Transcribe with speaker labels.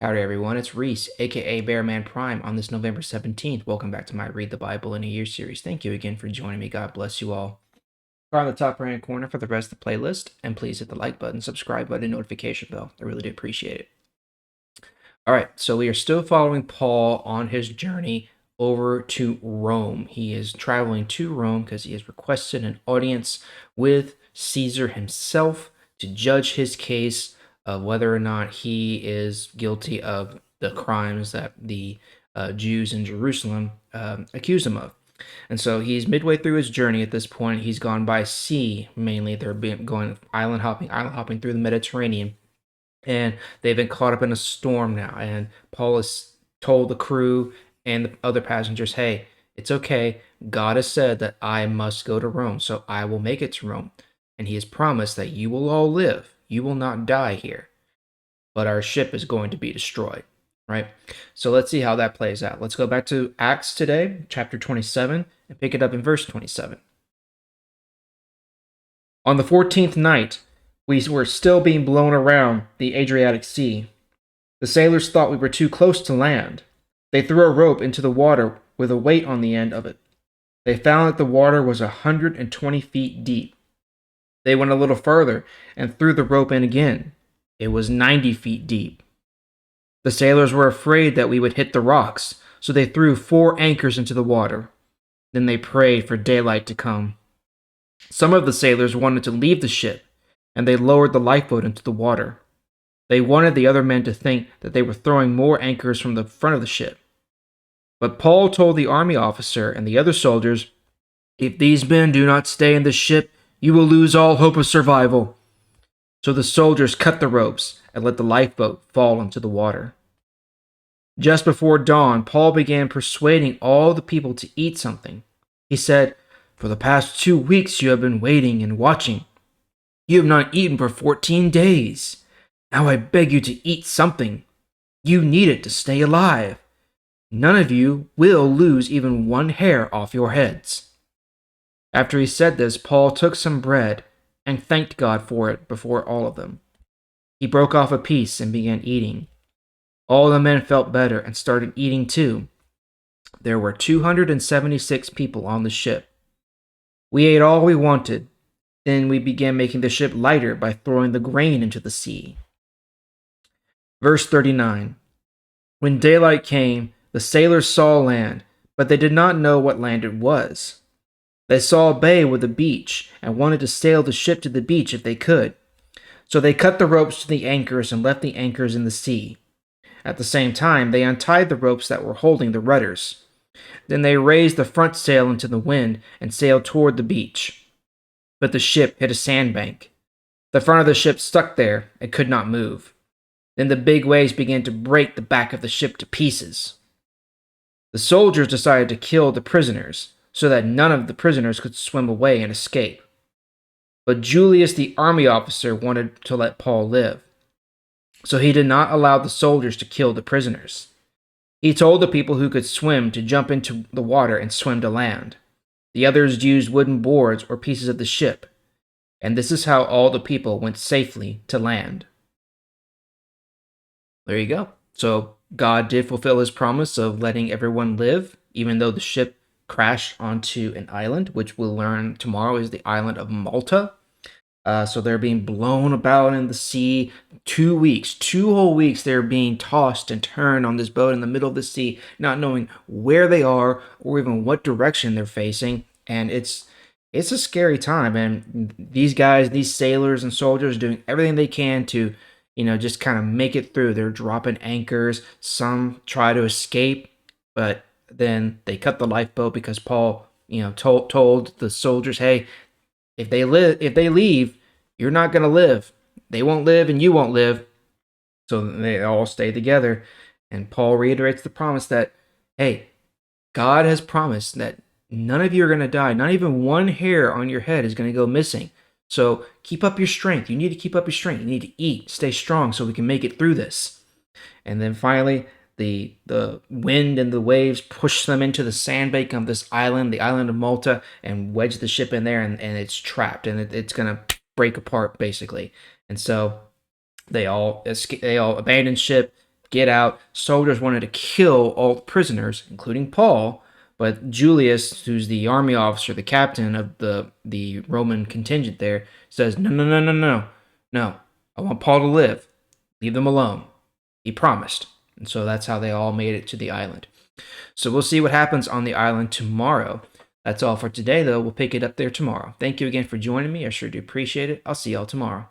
Speaker 1: Howdy everyone, it's Reese, aka Bearman Prime, on this November 17th. Welcome back to my Read the Bible in a Year series. Thank you again for joining me. God bless you all. Go on the top right hand corner for the rest of the playlist, and please hit the like button, subscribe button, and notification bell. I really do appreciate it. Alright, so we are still following Paul on his journey over to Rome. He is traveling to Rome because he has requested an audience with Caesar himself to judge his case of whether or not he is guilty of the crimes that the Jews in Jerusalem accuse him of. And so he's midway through his journey at this point. He's gone by sea mainly. They're going island hopping through the Mediterranean. And they've been caught up in a storm now. And Paul has told the crew and the other passengers, hey, it's okay. God has said that I must go to Rome, so I will make it to Rome. And he has promised that you will all live. You will not die here. But our ship is going to be destroyed, right? So let's see how that plays out. Let's go back to Acts today, chapter 27, and pick it up in verse 27. On the 14th night, we were still being blown around the Adriatic Sea. The sailors thought we were too close to land. They threw a rope into the water with a weight on the end of it. They found that the water was 120 feet deep. They went a little further and threw the rope in again. It was 90 feet deep. The sailors were afraid that we would hit the rocks, so they threw 4 anchors into the water. Then they prayed for daylight to come. Some of the sailors wanted to leave the ship, and they lowered the lifeboat into the water. They wanted the other men to think that they were throwing more anchors from the front of the ship. But Paul told the army officer and the other soldiers, if these men do not stay in the ship, you will lose all hope of survival. So the soldiers cut the ropes and let the lifeboat fall into the water. Just before dawn, Paul began persuading all the people to eat something. He said, for the past 2 weeks you have been waiting and watching. You have not eaten for 14 days. Now I beg you to eat something. You need it to stay alive. None of you will lose even one hair off your heads. After he said this, Paul took some bread and thanked God for it before all of them. He broke off a piece and began eating. All the men felt better and started eating too. There were 276 people on the ship. We ate all we wanted. Then we began making the ship lighter by throwing the grain into the sea. Verse 39. When daylight came, the sailors saw land, but they did not know what land it was. They saw a bay with a beach and wanted to sail the ship to the beach if they could. So they cut the ropes to the anchors and left the anchors in the sea. At the same time, they untied the ropes that were holding the rudders. Then they raised the front sail into the wind and sailed toward the beach. But the ship hit a sandbank. The front of the ship stuck there and could not move. Then the big waves began to break the back of the ship to pieces. The soldiers decided to kill the prisoners, so that none of the prisoners could swim away and escape. But Julius, the army officer, wanted to let Paul live. So he did not allow the soldiers to kill the prisoners. He told the people who could swim to jump into the water and swim to land. The others used wooden boards or pieces of the ship. And this is how all the people went safely to land. There you go. So God did fulfill his promise of letting everyone live, even though the ship crashed onto an island, which we'll learn tomorrow is the island of Malta. So they're being blown about in the sea 2 weeks, 2 whole weeks. They're being tossed and turned on this boat in the middle of the sea, not knowing where they are or even what direction they're facing. And it's a scary time. And these guys, these sailors and soldiers, are doing everything they can to, just kind of make it through. They're dropping anchors. Some try to escape, but then they cut the lifeboat because Paul, told the soldiers, hey, if they leave, you're not going to live. They won't live and you won't live. So they all stay together. And Paul reiterates the promise that, hey, God has promised that none of you are going to die. Not even one hair on your head is going to go missing. So keep up your strength. You need to keep up your strength. You need to eat, stay strong so we can make it through this. And then finally, the wind and the waves push them into the sandbank of this island, the island of Malta, and wedge the ship in there, and it's trapped, and it's going to break apart, basically. And so they all abandon ship, get out. Soldiers wanted to kill all the prisoners, including Paul. But Julius, who's the army officer, the captain of the Roman contingent there, says, no, no, no, no, no, no. I want Paul to live. Leave them alone. He promised. And so that's how they all made it to the island. So we'll see what happens on the island tomorrow. That's all for today, though. We'll pick it up there tomorrow. Thank you again for joining me. I sure do appreciate it. I'll see y'all tomorrow.